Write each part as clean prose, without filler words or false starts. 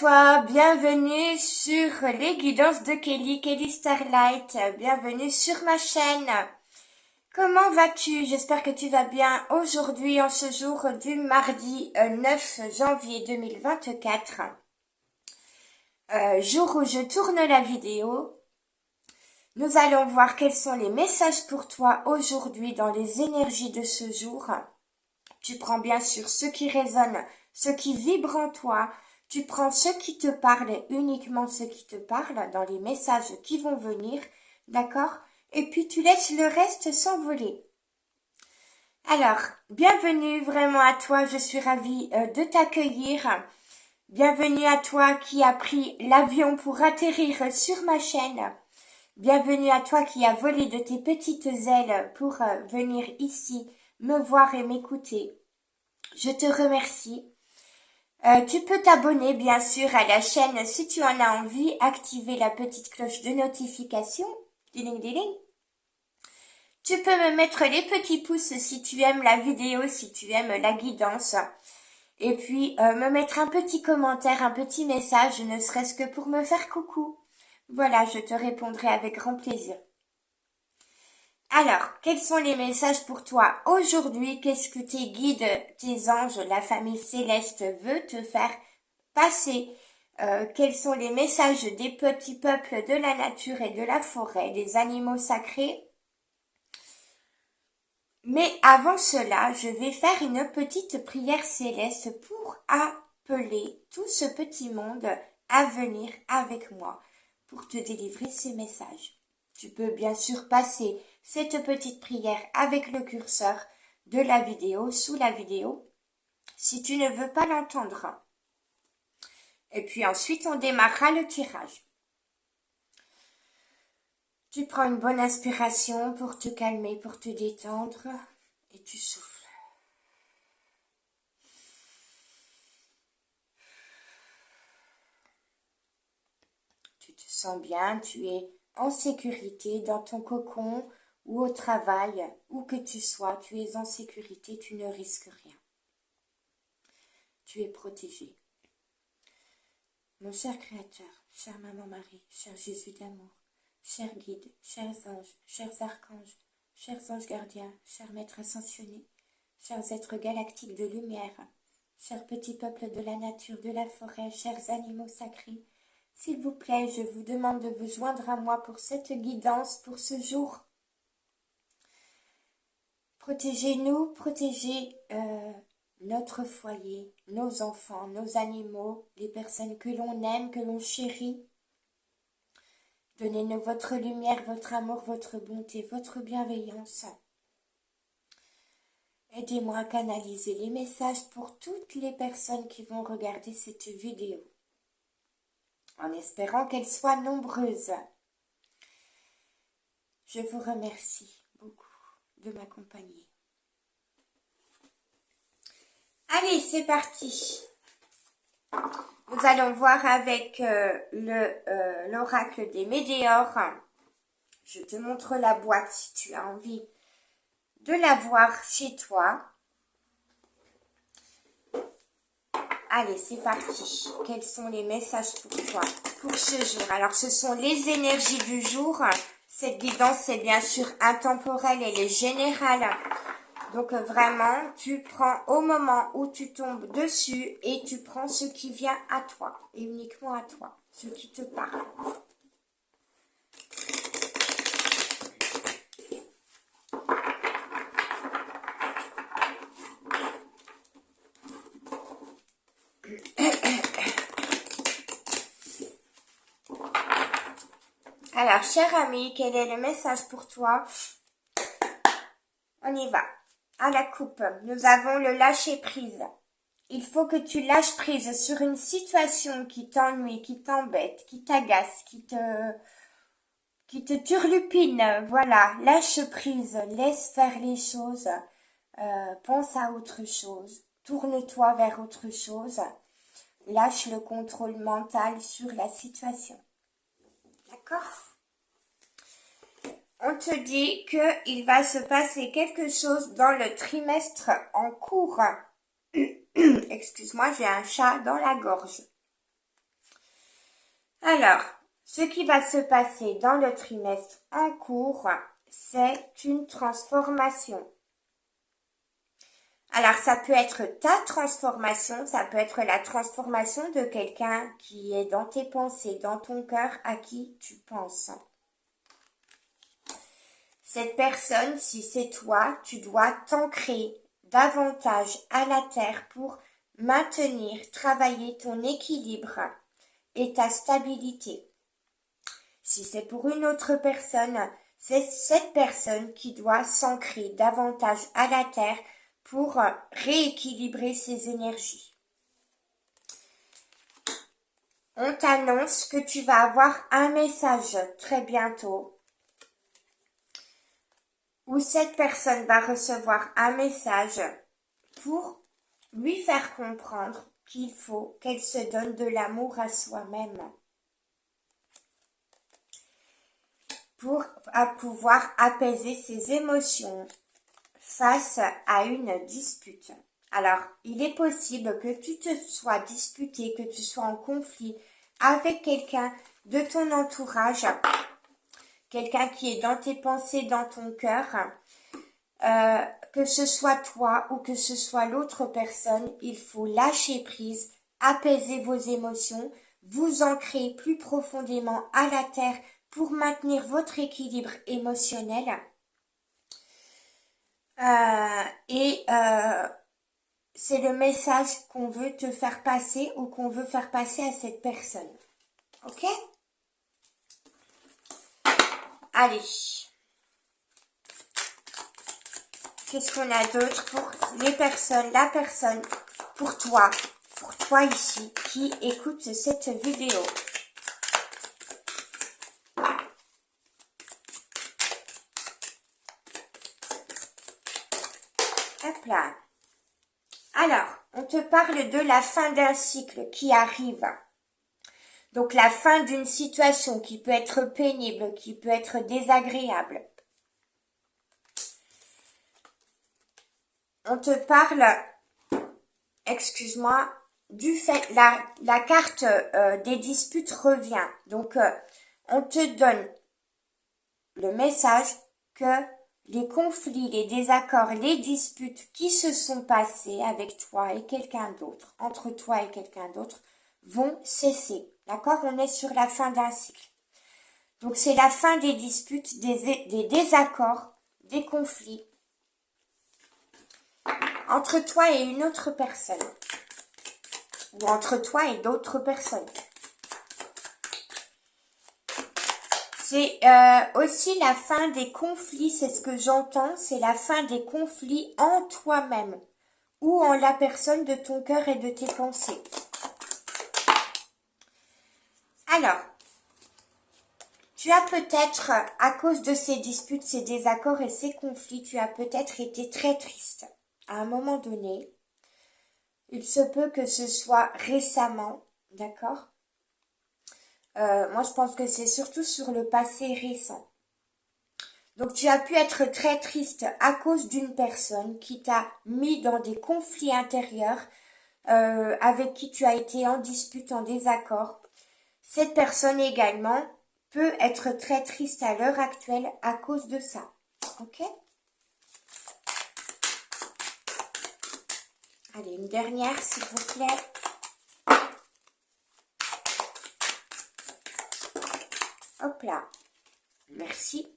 toi, bienvenue sur les guidances de Kelly Starlight, bienvenue sur ma chaîne. Comment vas-tu? J'espère que tu vas bien aujourd'hui en ce jour du mardi 9 janvier 2024, jour où je tourne la vidéo. Nous allons voir quels sont les messages pour toi aujourd'hui dans les énergies de ce jour. Tu prends bien sûr ce qui résonne, ce qui vibre en toi. Tu prends ce qui te parle et uniquement ce qui te parle dans les messages qui vont venir, d'accord? Et puis tu laisses le reste s'envoler. Alors, bienvenue vraiment à toi, je suis ravie de t'accueillir. Bienvenue à toi qui a pris l'avion pour atterrir sur ma chaîne. Bienvenue à toi qui a volé de tes petites ailes pour venir ici me voir et m'écouter. Je te remercie. Tu peux t'abonner bien sûr à la chaîne si tu en as envie, activer la petite cloche de notification. Diling, diling. Tu peux me mettre les petits pouces si tu aimes la vidéo, si tu aimes la guidance. Et puis me mettre un petit commentaire, un petit message, ne serait-ce que pour me faire coucou. Voilà, je te répondrai avec grand plaisir. Alors, quels sont les messages pour toi aujourd'hui? Qu'est-ce que tes guides, tes anges, la famille céleste veut te faire passer? Quels sont les messages des petits peuples de la nature et de la forêt, des animaux sacrés? Mais avant cela, je vais faire une petite prière céleste pour appeler tout ce petit monde à venir avec moi pour te délivrer ces messages. Tu peux bien sûr passer cette petite prière avec le curseur de la vidéo, sous la vidéo, si tu ne veux pas l'entendre. Et puis ensuite, on démarrera le tirage. Tu prends une bonne inspiration pour te calmer, pour te détendre, et tu souffles. Tu te sens bien, tu es en sécurité dans ton cocon ou au travail, où que tu sois, tu es en sécurité, tu ne risques rien. Tu es protégé. Mon cher Créateur, chère Maman Marie, cher Jésus d'amour, chers guides, chers anges, chers archanges, chers anges gardiens, chers maîtres ascensionnés, chers êtres galactiques de lumière, chers petits peuples de la nature, de la forêt, chers animaux sacrés, s'il vous plaît, je vous demande de vous joindre à moi pour cette guidance, pour ce jour. Protégez-nous, protégez notre foyer, nos enfants, nos animaux, les personnes que l'on aime, que l'on chérit. Donnez-nous votre lumière, votre amour, votre bonté, votre bienveillance. Aidez-moi à canaliser les messages pour toutes les personnes qui vont regarder cette vidéo, en espérant qu'elles soient nombreuses. Je vous remercie beaucoup de m'accompagner. Allez, c'est parti. Nous allons voir avec l'oracle des météores. Je te montre la boîte si tu as envie de la voir chez toi. Allez, c'est parti. Quels sont les messages pour toi pour ce jour? Alors, ce sont les énergies du jour. Cette guidance est bien sûr intemporelle, elle est générale. Donc vraiment, tu prends au moment où tu tombes dessus et tu prends ce qui vient à toi, et uniquement à toi, ce qui te parle. Alors, cher ami, quel est le message pour toi? On y va. À la coupe, nous avons le lâcher-prise. Il faut que tu lâches prise sur une situation qui t'ennuie, qui t'embête, qui t'agace, qui te turlupine. Voilà, lâche prise, laisse faire les choses, pense à autre chose, tourne-toi vers autre chose, lâche le contrôle mental sur la situation. D'accord ? On te dit qu'il va se passer quelque chose dans le trimestre en cours. Excuse-moi, j'ai un chat dans la gorge. Alors, ce qui va se passer dans le trimestre en cours, c'est une transformation. Alors, ça peut être ta transformation, ça peut être la transformation de quelqu'un qui est dans tes pensées, dans ton cœur, à qui tu penses. Cette personne, si c'est toi, tu dois t'ancrer davantage à la terre pour maintenir, travailler ton équilibre et ta stabilité. Si c'est pour une autre personne, c'est cette personne qui doit s'ancrer davantage à la terre pour rééquilibrer ses énergies. On t'annonce que tu vas avoir un message très bientôt où cette personne va recevoir un message pour lui faire comprendre qu'il faut qu'elle se donne de l'amour à soi-même pour pouvoir apaiser ses émotions face à une dispute. Alors, il est possible que tu te sois disputé, que tu sois en conflit avec quelqu'un de ton entourage, quelqu'un qui est dans tes pensées, dans ton cœur, que ce soit toi ou que ce soit l'autre personne, il faut lâcher prise, apaiser vos émotions, vous ancrer plus profondément à la terre pour maintenir votre équilibre émotionnel. C'est le message qu'on veut te faire passer ou qu'on veut faire passer à cette personne. Ok? Allez. Qu'est-ce qu'on a d'autre pour les personnes, la personne, pour toi ici, qui écoute cette vidéo? Hop là. Alors, on te parle de la fin d'un cycle qui arrive. Donc, la fin d'une situation qui peut être pénible, qui peut être désagréable. On te parle, excuse-moi, du fait, la carte des disputes revient. Donc, on te donne le message que les conflits, les désaccords, les disputes qui se sont passés avec toi et quelqu'un d'autre, entre toi et quelqu'un d'autre, vont cesser. D'accord? On est sur la fin d'un cycle. Donc, c'est la fin des disputes, des désaccords, des conflits entre toi et une autre personne. Ou entre toi et d'autres personnes. C'est aussi la fin des conflits, c'est ce que j'entends, c'est la fin des conflits en toi-même ou en la personne de ton cœur et de tes pensées. Alors, tu as peut-être, à cause de ces disputes, ces désaccords et ces conflits, tu as peut-être été très triste. À un moment donné, il se peut que ce soit récemment, d'accord? Moi, je pense que c'est surtout sur le passé récent. Donc, tu as pu être très triste à cause d'une personne qui t'a mis dans des conflits intérieurs, avec qui tu as été en dispute, en désaccord. Cette personne également peut être très triste à l'heure actuelle à cause de ça. Ok? Allez, une dernière, s'il vous plaît. Hop là. Merci.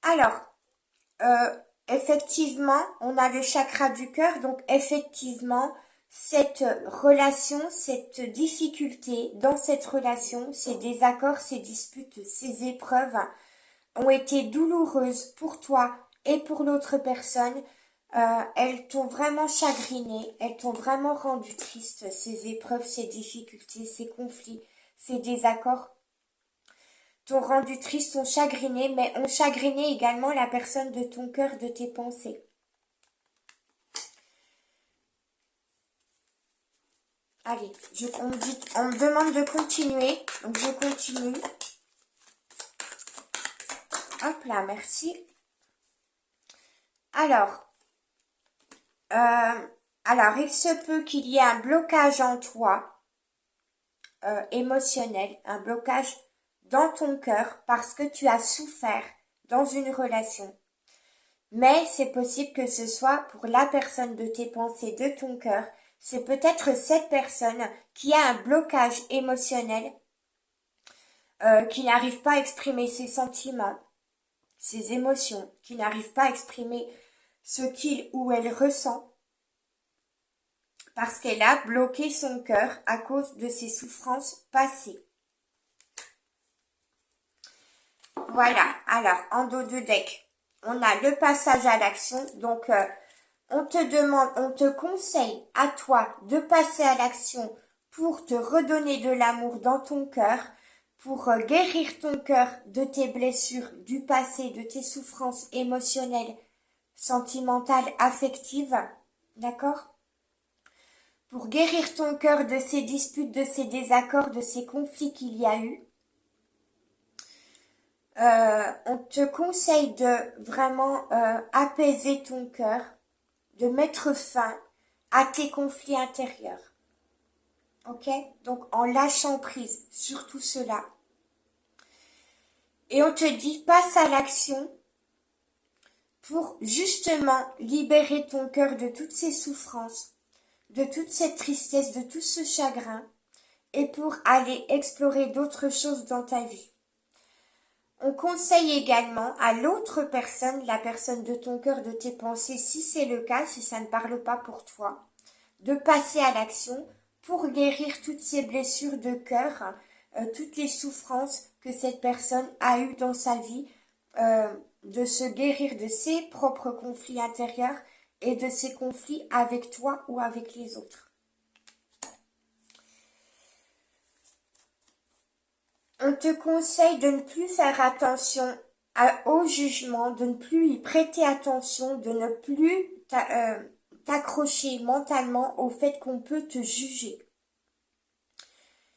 Alors, effectivement, on a le chakra du cœur, donc effectivement, cette relation, cette difficulté dans cette relation, ces désaccords, ces disputes, ces épreuves ont été douloureuses pour toi et pour l'autre personne. Elles t'ont vraiment chagriné, elles t'ont vraiment rendu triste, ces épreuves, ces difficultés, ces conflits, ces désaccords t'ont rendu triste, t'ont chagriné, mais ont chagriné également la personne de ton cœur, de tes pensées. Allez, on me demande de continuer, donc je continue. Hop là, merci. Alors, il se peut qu'il y ait un blocage en toi émotionnel, un blocage dans ton cœur parce que tu as souffert dans une relation. Mais c'est possible que ce soit pour la personne de tes pensées, de ton cœur. C'est peut-être cette personne qui a un blocage émotionnel, qui n'arrive pas à exprimer ses sentiments, ses émotions, qui n'arrive pas à exprimer ce qu'il ou elle ressent, parce qu'elle a bloqué son cœur à cause de ses souffrances passées. Voilà, alors en dos de deck, on a le passage à l'action, donc on te conseille à toi de passer à l'action pour te redonner de l'amour dans ton cœur, pour guérir ton cœur de tes blessures du passé, de tes souffrances émotionnelles, sentimentales, affectives, d'accord ? Pour guérir ton cœur de ces disputes, de ces désaccords, de ces conflits qu'il y a eu. On te conseille de vraiment apaiser ton cœur, de mettre fin à tes conflits intérieurs. Ok? Donc en lâchant prise sur tout cela. Et on te dit, passe à l'action pour justement libérer ton cœur de toutes ces souffrances, de toute cette tristesse, de tout ce chagrin, et pour aller explorer d'autres choses dans ta vie. On conseille également à l'autre personne, la personne de ton cœur, de tes pensées, si c'est le cas, si ça ne parle pas pour toi, de passer à l'action pour guérir toutes ces blessures de cœur, toutes les souffrances que cette personne a eues dans sa vie, de se guérir de ses propres conflits intérieurs et de ses conflits avec toi ou avec les autres. On te conseille de ne plus faire attention au jugement, de ne plus y prêter attention, de ne plus t'accrocher mentalement au fait qu'on peut te juger.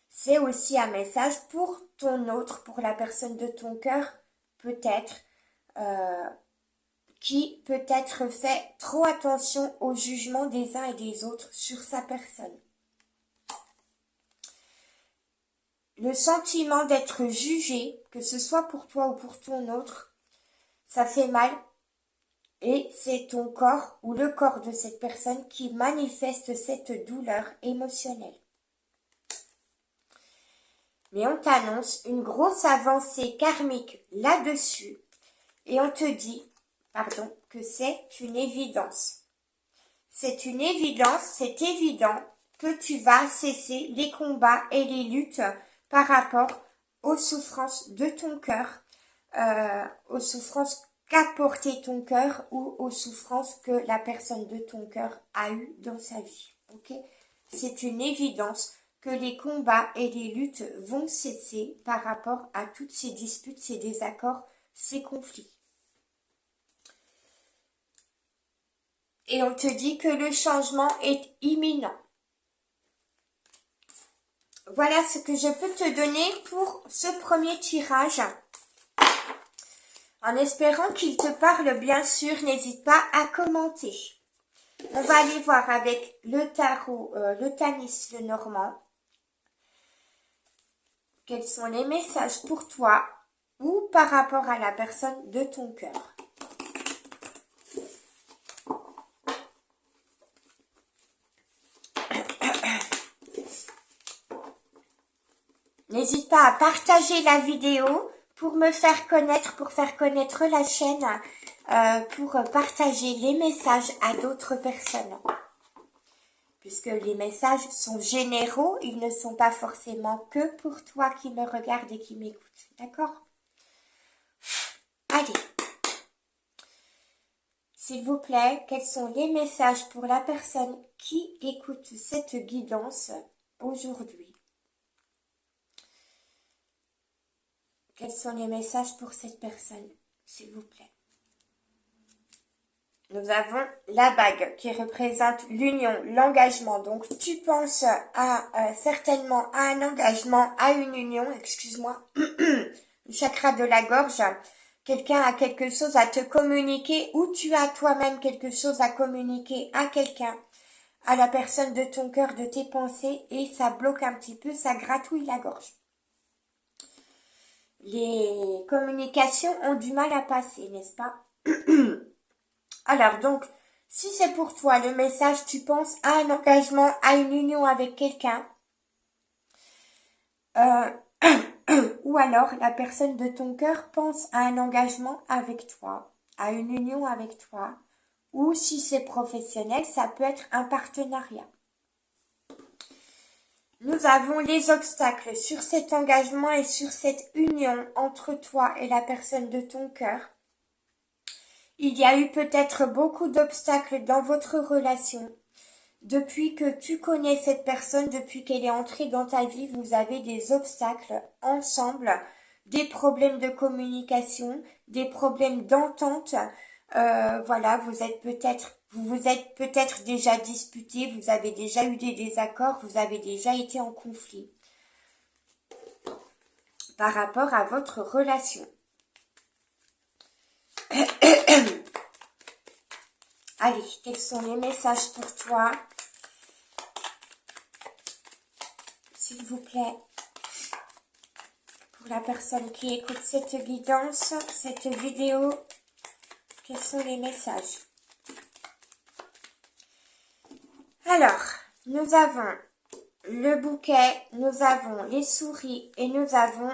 C'est aussi un message pour ton autre, pour la personne de ton cœur, peut-être, qui peut-être fait trop attention au jugement des uns et des autres sur sa personne. Le sentiment d'être jugé, que ce soit pour toi ou pour ton autre, ça fait mal et c'est ton corps ou le corps de cette personne qui manifeste cette douleur émotionnelle. Mais on t'annonce une grosse avancée karmique là-dessus et on te dit, que c'est une évidence. C'est une évidence, c'est évident que tu vas cesser les combats et les luttes par rapport aux souffrances de ton cœur, aux souffrances qu'a porté ton cœur ou aux souffrances que la personne de ton cœur a eues dans sa vie. Ok ? C'est une évidence que les combats et les luttes vont cesser par rapport à toutes ces disputes, ces désaccords, ces conflits. Et on te dit que le changement est imminent. Voilà ce que je peux te donner pour ce premier tirage. En espérant qu'il te parle, bien sûr, n'hésite pas à commenter. On va aller voir avec le tarot, le Tanis, le Normand. Quels sont les messages pour toi ou par rapport à la personne de ton cœur? N'hésite pas à partager la vidéo pour me faire connaître, pour faire connaître la chaîne, pour partager les messages à d'autres personnes. Puisque les messages sont généraux, ils ne sont pas forcément que pour toi qui me regarde et qui m'écoute. D'accord? Allez. S'il vous plaît, quels sont les messages pour la personne qui écoute cette guidance aujourd'hui? Quels sont les messages pour cette personne, s'il vous plaît? Nous avons la bague qui représente l'union, l'engagement. Donc, tu penses certainement à un engagement, à une union, excuse-moi, le chakra de la gorge. Quelqu'un a quelque chose à te communiquer ou tu as toi-même quelque chose à communiquer à quelqu'un. à la personne de ton cœur, de tes pensées, et ça bloque un petit peu, ça gratouille la gorge. Les communications ont du mal à passer, n'est-ce pas? Alors donc, si c'est pour toi le message, tu penses à un engagement, à une union avec quelqu'un, ou alors la personne de ton cœur pense à un engagement avec toi, à une union avec toi, ou si c'est professionnel, ça peut être un partenariat. Nous avons les obstacles sur cet engagement et sur cette union entre toi et la personne de ton cœur. Il y a eu peut-être beaucoup d'obstacles dans votre relation. Depuis que tu connais cette personne, depuis qu'elle est entrée dans ta vie, vous avez des obstacles ensemble, des problèmes de communication, des problèmes d'entente. Voilà, vous vous êtes peut-être déjà disputé, vous avez déjà eu des désaccords, vous avez déjà été en conflit par rapport à votre relation. Allez, quels sont les messages pour toi? S'il vous plaît, pour la personne qui écoute cette guidance, cette vidéo, quels sont les messages? Alors, nous avons le bouquet, nous avons les souris et nous avons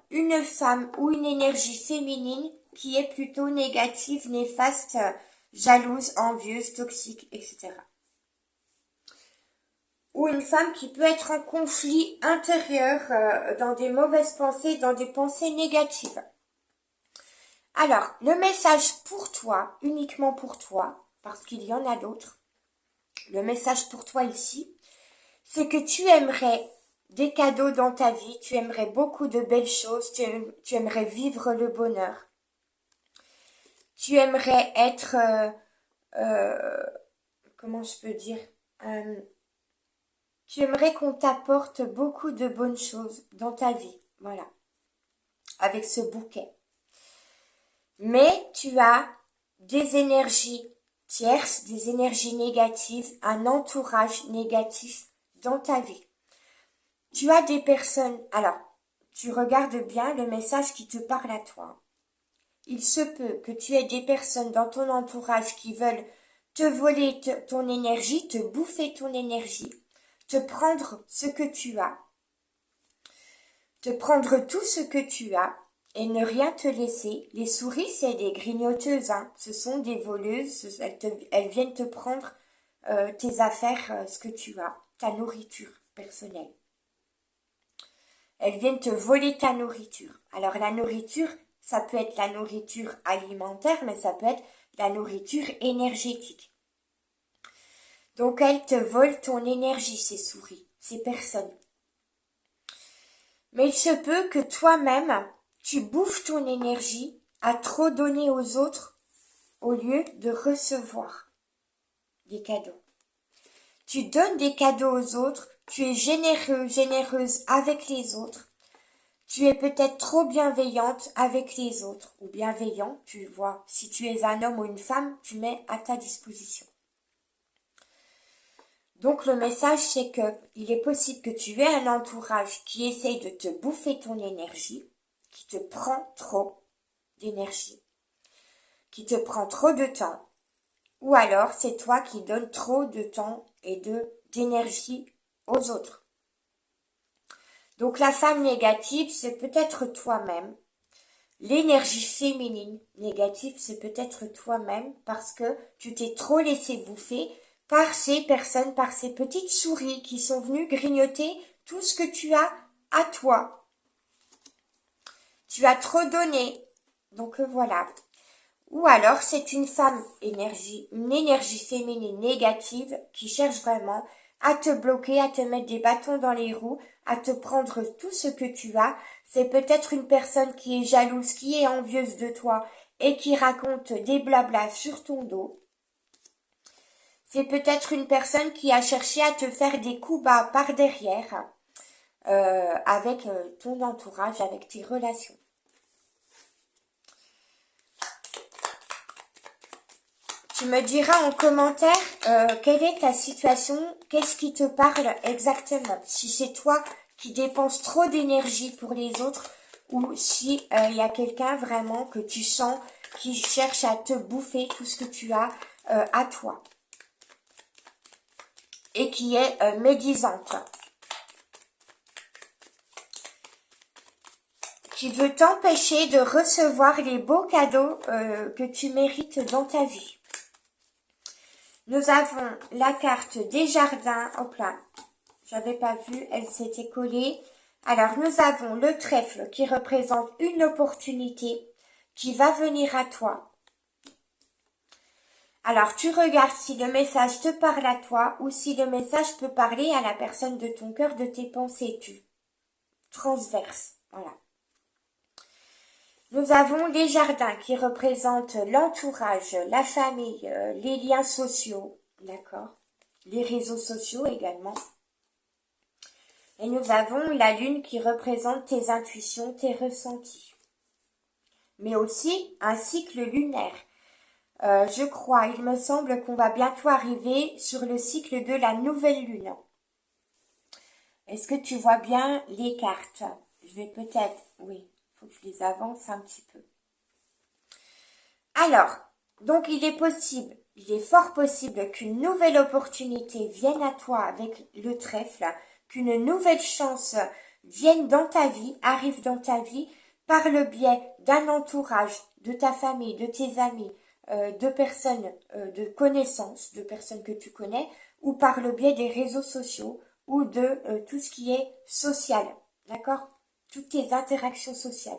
une femme ou une énergie féminine qui est plutôt négative, néfaste, jalouse, envieuse, toxique, etc. Ou une femme qui peut être en conflit intérieur, dans des mauvaises pensées, dans des pensées négatives. Alors, le message pour toi, uniquement pour toi, parce qu'il y en a d'autres, le message pour toi ici, c'est que tu aimerais des cadeaux dans ta vie, tu aimerais beaucoup de belles choses, tu aimerais vivre le bonheur. Tu aimerais être, comment je peux dire, tu aimerais qu'on t'apporte beaucoup de bonnes choses dans ta vie, voilà, avec ce bouquet. Mais tu as des énergies tierces, des énergies négatives, un entourage négatif dans ta vie. Tu as des personnes, alors, tu regardes bien le message qui te parle à toi. Il se peut que tu aies des personnes dans ton entourage qui veulent te voler ton énergie, te bouffer ton énergie, te prendre ce que tu as, te prendre tout ce que tu as et ne rien te laisser. Les souris, c'est des grignoteuses, hein. Ce sont des voleuses, elles viennent te prendre tes affaires, ce que tu as, ta nourriture personnelle. Elles viennent te voler ta nourriture. Alors la nourriture, ça peut être la nourriture alimentaire, mais ça peut être la nourriture énergétique. Donc elles te volent ton énergie, ces souris, ces personnes. Mais il se peut que toi-même, tu bouffes ton énergie à trop donner aux autres au lieu de recevoir des cadeaux. Tu donnes des cadeaux aux autres, tu es généreux, généreuse avec les autres. Tu es peut-être trop bienveillante avec les autres, ou bienveillant, tu vois. Si tu es un homme ou une femme, tu mets à ta disposition. Donc le message, c'est que il est possible que tu aies un entourage qui essaye de te bouffer ton énergie, qui te prend trop d'énergie, qui te prend trop de temps, ou alors c'est toi qui donnes trop de temps et d'énergie aux autres. Donc la femme négative, c'est peut-être toi-même. L'énergie féminine négative, c'est peut-être toi-même parce que tu t'es trop laissé bouffer par ces personnes, par ces petites souris qui sont venues grignoter tout ce que tu as à toi. Tu as trop donné. Donc voilà. Ou alors c'est une une énergie féminine négative qui cherche vraiment à te bloquer, à te mettre des bâtons dans les roues, à te prendre tout ce que tu as. C'est peut-être une personne qui est jalouse, qui est envieuse de toi et qui raconte des blablas sur ton dos. C'est peut-être une personne qui a cherché à te faire des coups bas par derrière avec ton entourage, avec tes relations. Tu me diras en commentaire quelle est ta situation, qu'est-ce qui te parle exactement. Si c'est toi qui dépenses trop d'énergie pour les autres ou si il y a quelqu'un vraiment que tu sens qui cherche à te bouffer tout ce que tu as à toi et qui est médisante. Qui veut t'empêcher de recevoir les beaux cadeaux que tu mérites dans ta vie. Nous avons la carte des jardins. Hop là, j'avais pas vu, elle s'était collée. Alors, nous avons le trèfle qui représente une opportunité qui va venir à toi. Alors, tu regardes si le message te parle à toi ou si le message peut parler à la personne de ton cœur, de tes pensées. Tu transverses, voilà. Nous avons les jardins qui représentent l'entourage, la famille, les liens sociaux, d'accord, les réseaux sociaux également. Et nous avons la lune qui représente tes intuitions, tes ressentis. Mais aussi un cycle lunaire. Je crois, il me semble qu'on va bientôt arriver sur le cycle de la nouvelle lune. Est-ce que tu vois bien les cartes? Je vais peut-être, oui. Faut que je les avance un petit peu. Alors, donc il est fort possible qu'une nouvelle opportunité vienne à toi avec le trèfle, qu'une nouvelle chance vienne dans ta vie, arrive dans ta vie par le biais d'un entourage, de ta famille, de tes amis, de personnes, de connaissances, de personnes que tu connais, ou par le biais des réseaux sociaux ou de tout ce qui est social, d'accord? Toutes tes interactions sociales.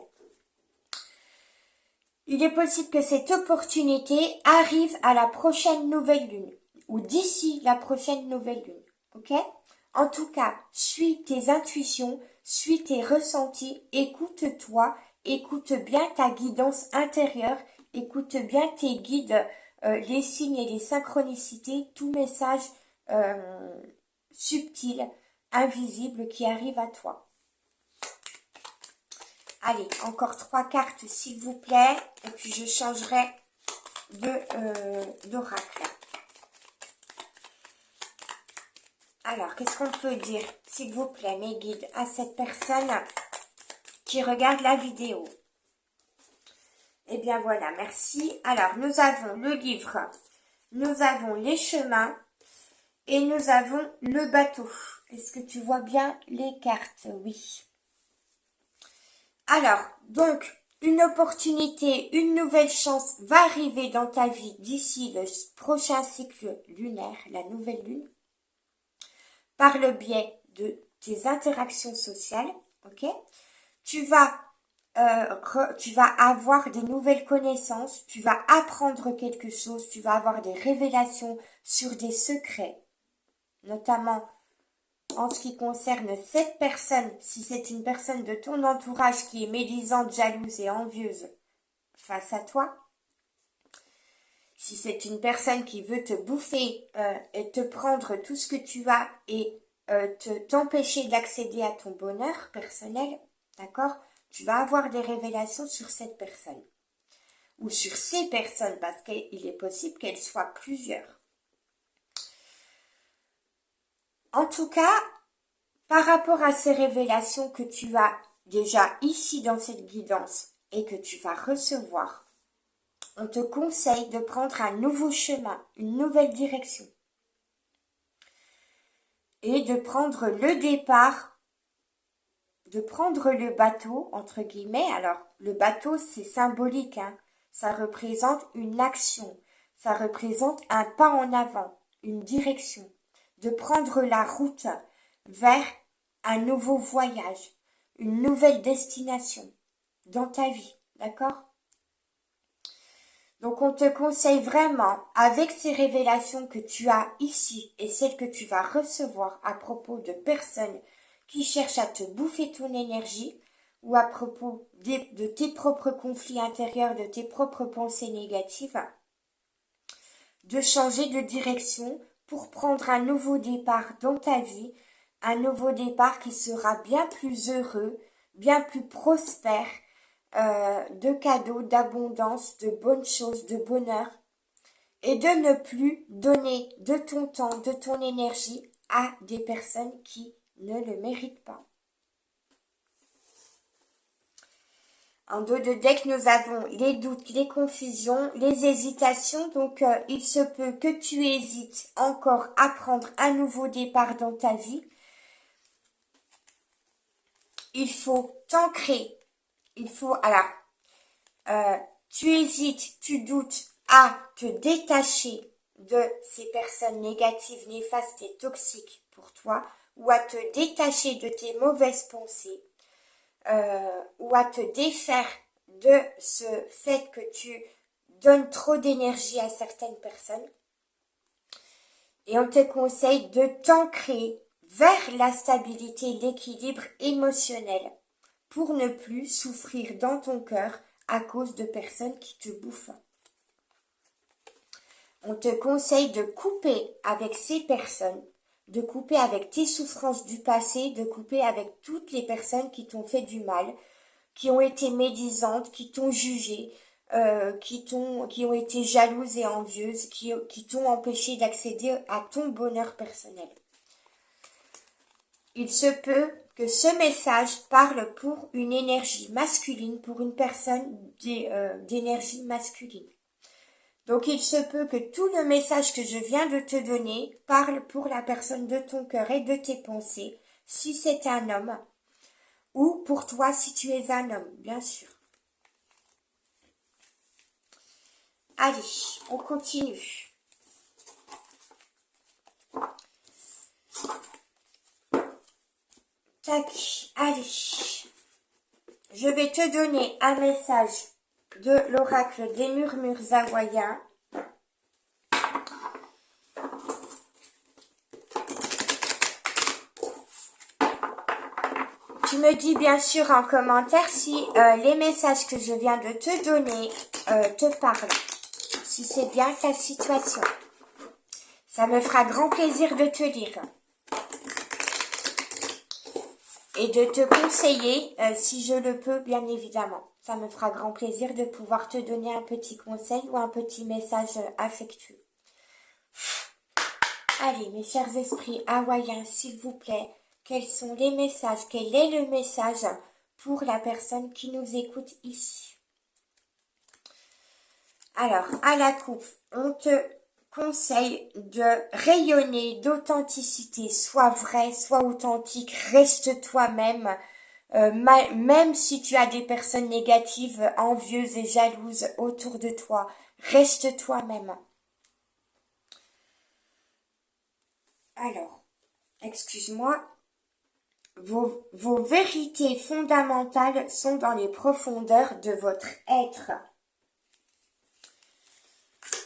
Il est possible que cette opportunité arrive à la prochaine nouvelle lune ou d'ici la prochaine nouvelle lune, ok? En tout cas, suis tes intuitions, suis tes ressentis, écoute-toi, écoute bien ta guidance intérieure, écoute bien tes guides, les signes et les synchronicités, tout message subtil, invisible qui arrive à toi. Allez, encore 3 cartes s'il vous plaît, et puis je changerai d'oracle. Alors, qu'est-ce qu'on peut dire, s'il vous plaît, mes guides, à cette personne qui regarde la vidéo? Eh bien voilà, merci. Alors, nous avons le livre, nous avons les chemins et nous avons le bateau. Est-ce que tu vois bien les cartes? Oui. Alors, donc, une opportunité, une nouvelle chance va arriver dans ta vie d'ici le prochain cycle lunaire, la nouvelle lune, par le biais de tes interactions sociales, ok? Tu vas avoir des nouvelles connaissances, tu vas apprendre quelque chose, tu vas avoir des révélations sur des secrets, notamment en ce qui concerne cette personne, si c'est une personne de ton entourage qui est médisante, jalouse et envieuse face à toi, si c'est une personne qui veut te bouffer et te prendre tout ce que tu as et t'empêcher d'accéder à ton bonheur personnel, d'accord? Tu vas avoir des révélations sur cette personne ou sur ces personnes parce qu'il est possible qu'elles soient plusieurs. En tout cas, par rapport à ces révélations que tu as déjà ici dans cette guidance et que tu vas recevoir, on te conseille de prendre un nouveau chemin, une nouvelle direction. Et de prendre le départ, de prendre le bateau, entre guillemets. Alors, le bateau, c'est symbolique, hein. Ça représente une action, ça représente un pas en avant, une direction. De prendre la route vers un nouveau voyage, une nouvelle destination dans ta vie, d'accord? Donc on te conseille vraiment, avec ces révélations que tu as ici et celles que tu vas recevoir à propos de personnes qui cherchent à te bouffer ton énergie ou à propos de tes propres conflits intérieurs, de tes propres pensées négatives, de changer de direction pour prendre un nouveau départ dans ta vie, un nouveau départ qui sera bien plus heureux, bien plus prospère, de cadeaux, d'abondance, de bonnes choses, de bonheur et de ne plus donner de ton temps, de ton énergie à des personnes qui ne le méritent pas. En dos de deck, nous avons les doutes, les confusions, les hésitations. Donc, il se peut que tu hésites encore à prendre un nouveau départ dans ta vie. Il faut t'ancrer. Tu hésites, tu doutes à te détacher de ces personnes négatives, néfastes et toxiques pour toi, ou à te détacher de tes mauvaises pensées, ou à te défaire de ce fait que tu donnes trop d'énergie à certaines personnes. Et on te conseille de t'ancrer vers la stabilité, l'équilibre émotionnel pour ne plus souffrir dans ton cœur à cause de personnes qui te bouffent. On te conseille de couper avec ces personnes, de couper avec tes souffrances du passé, de couper avec toutes les personnes qui t'ont fait du mal, qui ont été médisantes, qui t'ont jugé, qui ont été jalouses et envieuses, qui t'ont empêché d'accéder à ton bonheur personnel. Il se peut que ce message parle pour une énergie masculine, pour une personne d'énergie masculine. Donc il se peut que tout le message que je viens de te donner parle pour la personne de ton cœur et de tes pensées, si c'est un homme, ou pour toi si tu es un homme, bien sûr. Allez, on continue. Tac, allez. Je vais te donner un message de l'oracle des murmures hawaïens. Tu me dis bien sûr en commentaire si les messages que je viens de te donner te parlent. Si c'est bien ta situation. Ça me fera grand plaisir de te lire. Et de te conseiller, si je le peux, bien évidemment. Ça me fera grand plaisir de pouvoir te donner un petit conseil ou un petit message affectueux. Allez, mes chers esprits hawaïens, s'il vous plaît, quels sont les messages? Quel est le message pour la personne qui nous écoute ici? Alors, à la coupe, on te conseille de rayonner d'authenticité. Sois vrai, sois authentique, reste toi-même. Même si tu as des personnes négatives, envieuses et jalouses autour de toi, reste toi-même. Alors, excuse-moi, vos vérités fondamentales sont dans les profondeurs de votre être.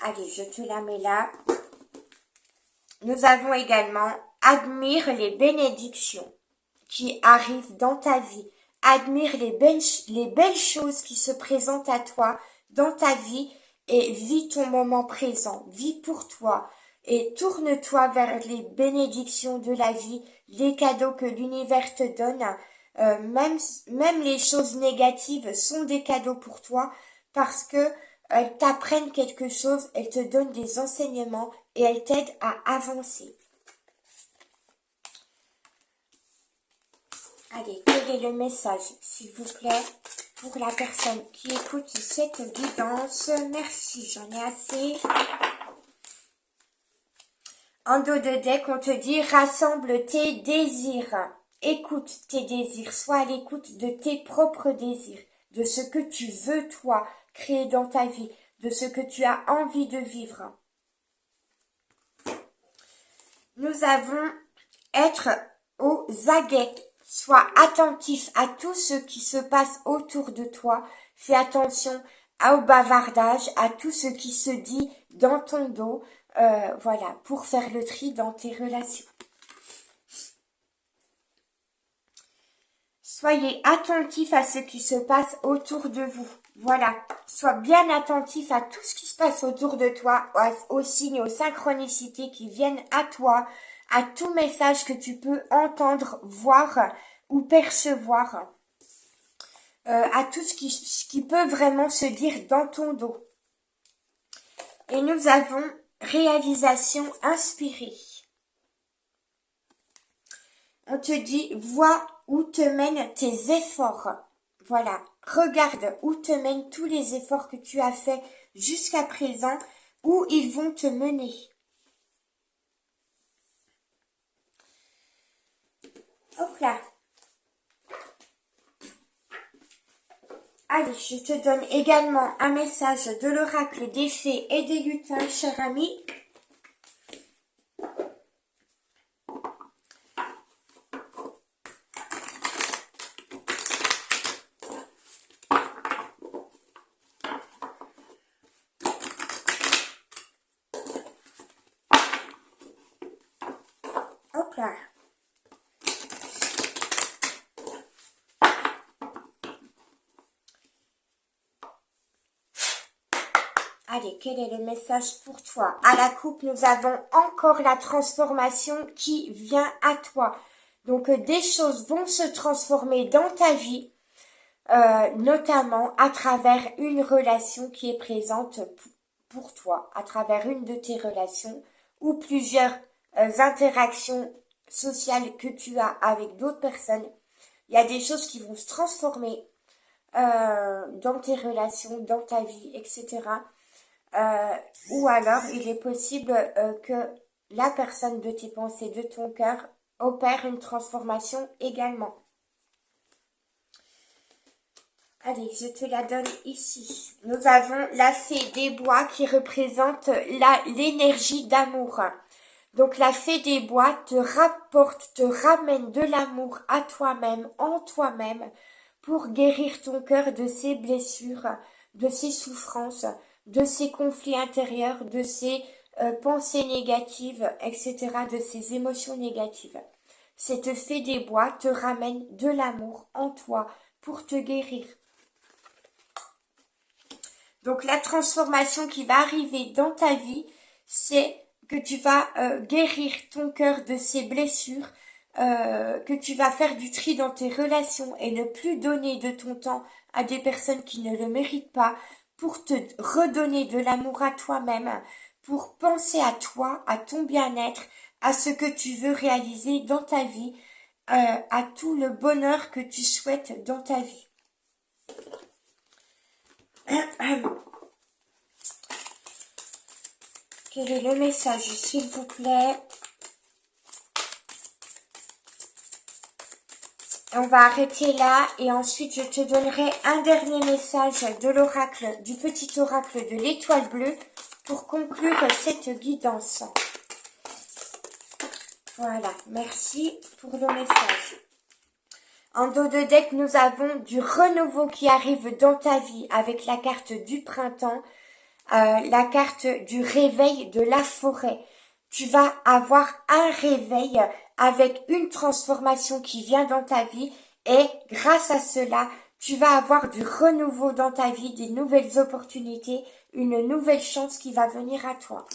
Allez, je te la mets là. Nous avons également admire les bénédictions qui arrivent dans ta vie. Admire les belles choses qui se présentent à toi dans ta vie et vis ton moment présent. Vis pour toi et tourne-toi vers les bénédictions de la vie, les cadeaux que l'univers te donne. Même les choses négatives sont des cadeaux pour toi parce que elles t'apprennent quelque chose, elles te donnent des enseignements et elles t'aident à avancer. Allez, quel est le message, s'il vous plaît, pour la personne qui écoute cette guidance? Merci, j'en ai assez. En dos de deck, on te dit rassemble tes désirs. Écoute tes désirs, sois à l'écoute de tes propres désirs, de ce que tu veux, toi, créer dans ta vie, de ce que tu as envie de vivre. Nous avons être aux aguets. Sois attentif à tout ce qui se passe autour de toi. Fais attention au bavardage, à tout ce qui se dit dans ton dos. Voilà, pour faire le tri dans tes relations. Soyez attentif à ce qui se passe autour de vous. Voilà, sois bien attentif à tout ce qui se passe autour de toi, aux signes, aux synchronicités qui viennent à toi, à tout message que tu peux entendre, voir ou percevoir, à tout ce qui peut vraiment se dire dans ton dos. Et nous avons réalisation inspirée. On te dit, vois où te mènent tes efforts. Voilà, regarde où te mènent tous les efforts que tu as faits jusqu'à présent, où ils vont te mener. Hop là. Allez, je te donne également un message de l'oracle des fées et des lutins, cher ami. Hop là. Allez, quel est le message pour toi? À la coupe, nous avons encore la transformation qui vient à toi. Donc, des choses vont se transformer dans ta vie, notamment à travers une relation qui est présente pour toi, à travers une de tes relations ou plusieurs interactions sociales que tu as avec d'autres personnes. Il y a des choses qui vont se transformer dans tes relations, dans ta vie, etc. Ou alors, il est possible que la personne de tes pensées, de ton cœur, opère une transformation également. Allez, je te la donne ici. Nous avons la fée des bois qui représente l'énergie d'amour. Donc, la fée des bois te rapporte, te ramène de l'amour à toi-même, en toi-même, pour guérir ton cœur de ses blessures, de ses souffrances, de ses conflits intérieurs, de ses pensées négatives, etc., de ses émotions négatives. Cette fée des bois te ramène de l'amour en toi pour te guérir. Donc la transformation qui va arriver dans ta vie, c'est que tu vas guérir ton cœur de ses blessures, que tu vas faire du tri dans tes relations et ne plus donner de ton temps à des personnes qui ne le méritent pas, pour te redonner de l'amour à toi-même, pour penser à toi, à ton bien-être, à ce que tu veux réaliser dans ta vie, à tout le bonheur que tu souhaites dans ta vie. Quel est le message, s'il vous plaît? On va arrêter là et ensuite je te donnerai un dernier message de l'oracle, du petit oracle de l'étoile bleue pour conclure cette guidance. Voilà, merci pour le message. En dos de deck, nous avons du renouveau qui arrive dans ta vie avec la carte du printemps, la carte du réveil de la forêt. Tu vas avoir un réveil avec une transformation qui vient dans ta vie et grâce à cela, tu vas avoir du renouveau dans ta vie, des nouvelles opportunités, une nouvelle chance qui va venir à toi.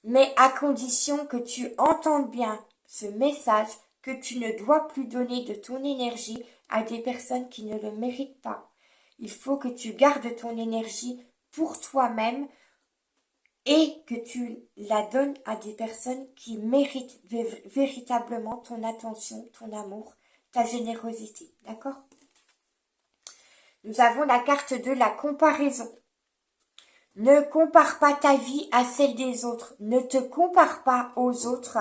Mais à condition que tu entendes bien ce message, que tu ne dois plus donner de ton énergie à des personnes qui ne le méritent pas. Il faut que tu gardes ton énergie pour toi-même et que tu la donnes à des personnes qui méritent véritablement ton attention, ton amour, ta générosité. D'accord? Nous avons la carte de la comparaison. Ne compare pas ta vie à celle des autres. Ne te compare pas aux autres.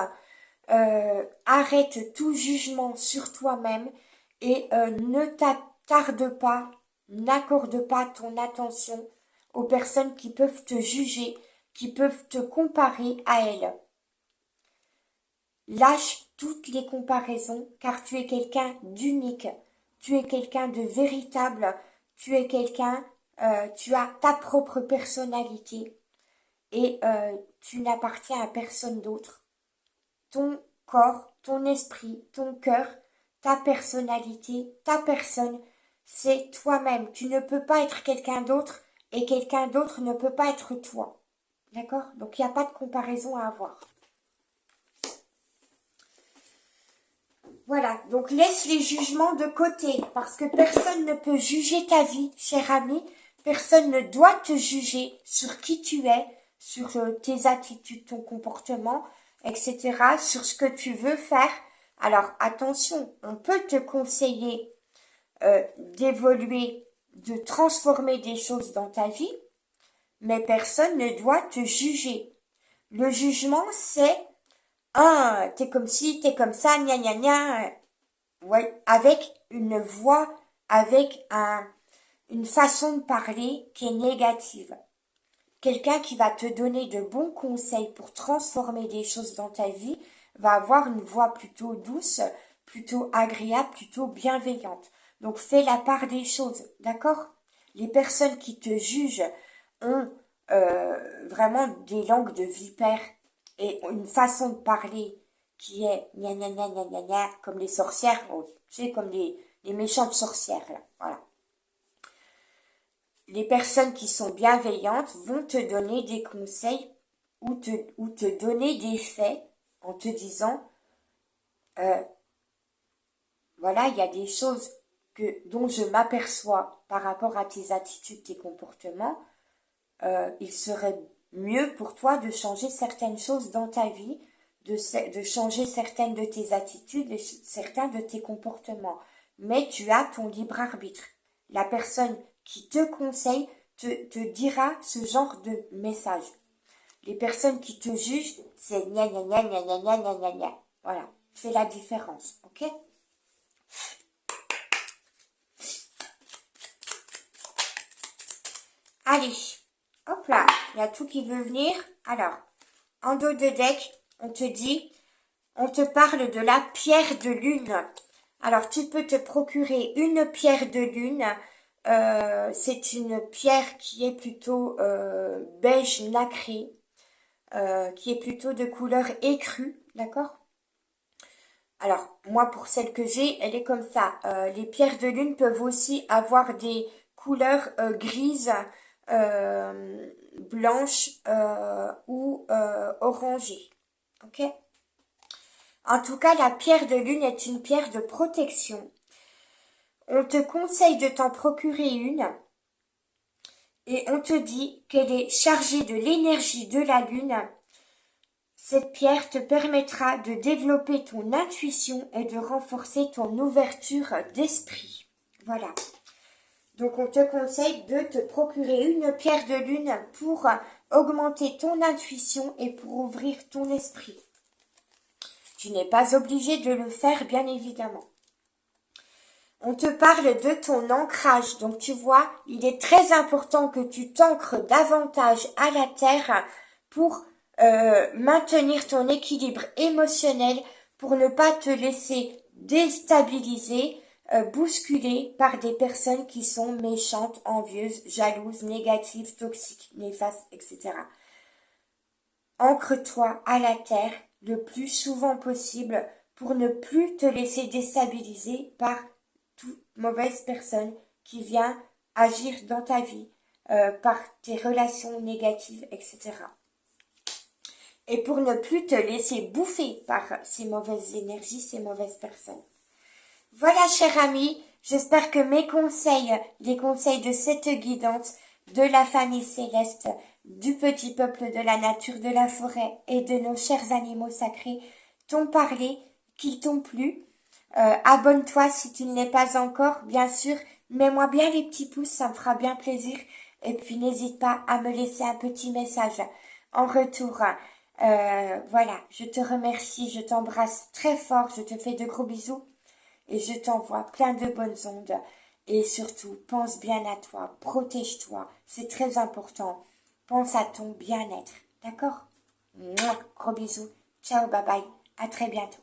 Arrête tout jugement sur toi-même et ne t'attarde pas, n'accorde pas ton attention aux personnes qui peuvent te juger, qui peuvent te comparer à elles. Lâche toutes les comparaisons car tu es quelqu'un d'unique, tu es quelqu'un de véritable, tu es quelqu'un, tu as ta propre personnalité et tu n'appartiens à personne d'autre. Ton corps, ton esprit, ton cœur, ta personnalité, ta personne, c'est toi-même. Tu ne peux pas être quelqu'un d'autre et quelqu'un d'autre ne peut pas être toi. D'accord? Donc il n'y a pas de comparaison à avoir. Voilà, donc laisse les jugements de côté parce que personne ne peut juger ta vie, cher ami. Personne ne doit te juger sur qui tu es, sur tes attitudes, ton comportement, etc., sur ce que tu veux faire. Alors attention, on peut te conseiller d'évoluer, de transformer des choses dans ta vie, mais personne ne doit te juger. Le jugement, c'est ah, t'es comme ci, t'es comme ça, gna gna gna. Ouais, avec une voix, avec une façon de parler qui est négative. Quelqu'un qui va te donner de bons conseils pour transformer des choses dans ta vie va avoir une voix plutôt douce, plutôt agréable, plutôt bienveillante. Donc fais la part des choses, d'accord? Les personnes qui te jugent ont vraiment des langues de vipère et une façon de parler qui est gna gna gna gna gna gna, comme les sorcières, tu sais, comme les méchantes sorcières, là, voilà. Les personnes qui sont bienveillantes vont te donner des conseils ou te donner des faits en te disant, voilà, il y a des choses dont je m'aperçois par rapport à tes attitudes, tes comportements, il serait mieux pour toi de changer certaines choses dans ta vie, de changer certaines de tes attitudes et certains de tes comportements. Mais tu as ton libre arbitre. La personne qui te conseille te dira ce genre de message. Les personnes qui te jugent, c'est gna gna gna gna gna gna gna gna gna. Voilà, c'est la différence, ok? Allez, hop là, il y a tout qui veut venir. Alors, en dos de deck, on te parle de la pierre de lune. Alors, tu peux te procurer une pierre de lune. C'est une pierre qui est plutôt beige nacré, qui est plutôt de couleur écrue, d'accord? Alors, moi, pour celle que j'ai, elle est comme ça. Les pierres de lune peuvent aussi avoir des couleurs grises, blanches ou orangées. Ok? En tout cas, la pierre de lune est une pierre de protection. On te conseille de t'en procurer une et on te dit qu'elle est chargée de l'énergie de la lune. Cette pierre te permettra de développer ton intuition et de renforcer ton ouverture d'esprit. Voilà. Donc on te conseille de te procurer une pierre de lune pour augmenter ton intuition et pour ouvrir ton esprit. Tu n'es pas obligé de le faire, bien évidemment. On te parle de ton ancrage. Donc tu vois, il est très important que tu t'ancres davantage à la terre pour maintenir ton équilibre émotionnel, pour ne pas te laisser déstabiliser, bousculer par des personnes qui sont méchantes, envieuses, jalouses, négatives, toxiques, néfastes, etc. Ancre-toi à la terre le plus souvent possible pour ne plus te laisser déstabiliser par toute mauvaise personne qui vient agir dans ta vie, par tes relations négatives, etc. Et pour ne plus te laisser bouffer par ces mauvaises énergies, ces mauvaises personnes. Voilà, cher ami, j'espère que mes conseils, les conseils de cette guidante, de la famille céleste, du petit peuple de la nature, de la forêt et de nos chers animaux sacrés t'ont parlé, qu'ils t'ont plu. Abonne-toi si tu ne l'es pas encore, bien sûr. Mets-moi bien les petits pouces, ça me fera bien plaisir. Et puis n'hésite pas à me laisser un petit message en retour. Voilà, je te remercie, je t'embrasse très fort, je te fais de gros bisous. Et je t'envoie plein de bonnes ondes. Et surtout, pense bien à toi, protège-toi, c'est très important. Pense à ton bien-être, d'accord? Gros bisous, ciao, bye bye, à très bientôt.